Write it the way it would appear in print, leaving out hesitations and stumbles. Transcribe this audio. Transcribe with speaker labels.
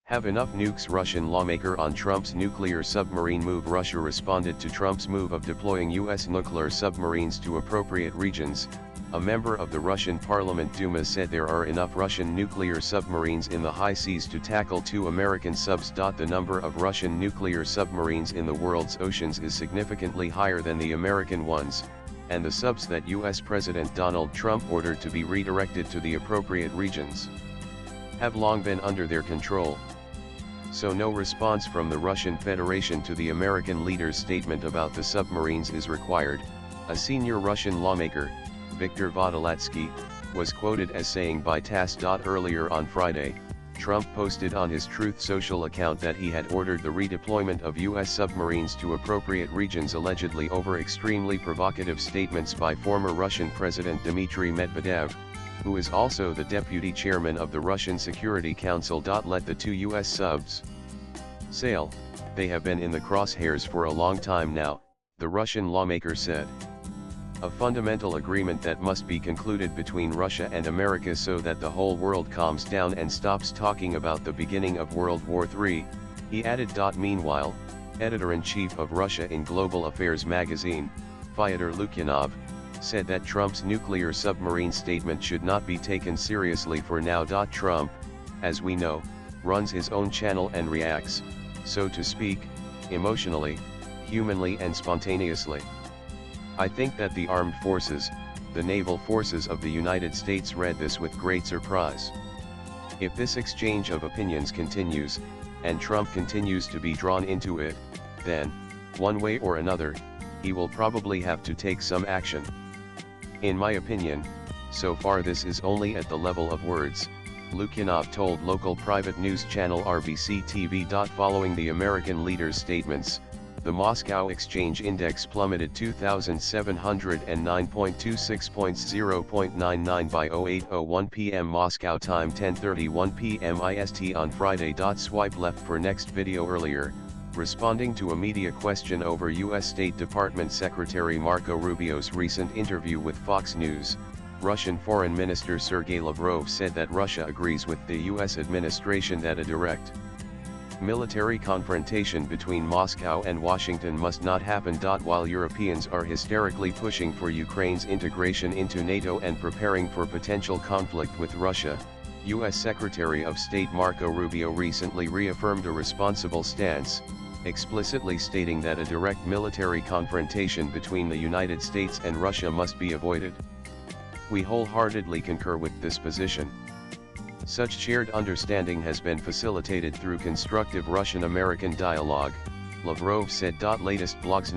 Speaker 1: Have enough nukes. Russian lawmaker on Trump's nuclear submarine move. Russia responded to Trump's move of deploying U.S. nuclear submarines to appropriate regions. A member of the Russian Parliament Duma said there are enough Russian nuclear submarines in the high seas to tackle 2 American subs. The number of Russian nuclear submarines in the world's oceans is significantly higher than the American ones, and the subs that U.S. President Donald Trump ordered to be redirected to the appropriate regions have long been under their control. So no response from the Russian Federation to the American leader's statement about the submarines is required. A senior Russian lawmaker, Viktor Vodolatsky, was quoted as saying by TASS. Earlier on Friday, Trump posted on his Truth Social account that he had ordered the redeployment of U.S. submarines to appropriate regions, allegedly over extremely provocative statements by former Russian President Dmitry Medvedev, who is also the deputy chairman of the Russian Security Council. Let the 2 U.S. subs sail, they have been in the crosshairs for a long time now, the Russian lawmaker said. A fundamental agreement that must be concluded between Russia and America so that the whole world calms down and stops talking about the beginning of World War III, he added. Meanwhile, editor-in-chief of Russia in Global Affairs magazine, Fyodor Lukyanov, said that Trump's nuclear submarine statement should not be taken seriously for now. Trump, as we know, runs his own channel and reacts, so to speak, emotionally, humanly and spontaneously. I think that the armed forces, the naval forces of the United States read this with great surprise. If this exchange of opinions continues, and Trump continues to be drawn into it, then, one way or another, he will probably have to take some action. In my opinion, so far this is only at the level of words, Lukyanov told local private news channel RBC TV. Following the American leader's statements, the Moscow Exchange Index plummeted 2,709.26 points, 0.99 by 08:01 p.m. Moscow time, 10:31 p.m. IST on Friday. Swipe left for next video. Earlier, responding to a media question over U.S. State Department Secretary Marco Rubio's recent interview with Fox News, Russian Foreign Minister Sergei Lavrov said that Russia agrees with the U.S. administration that a direct military confrontation between Moscow and Washington must not happen. While Europeans are hysterically pushing for Ukraine's integration into NATO and preparing for potential conflict with Russia, U.S. Secretary of State Marco Rubio recently reaffirmed a responsible stance, explicitly stating that a direct military confrontation between the United States and Russia must be avoided. We wholeheartedly concur with this position. Such shared understanding has been facilitated through constructive Russian-American dialogue, Lavrov said. Latest blogs.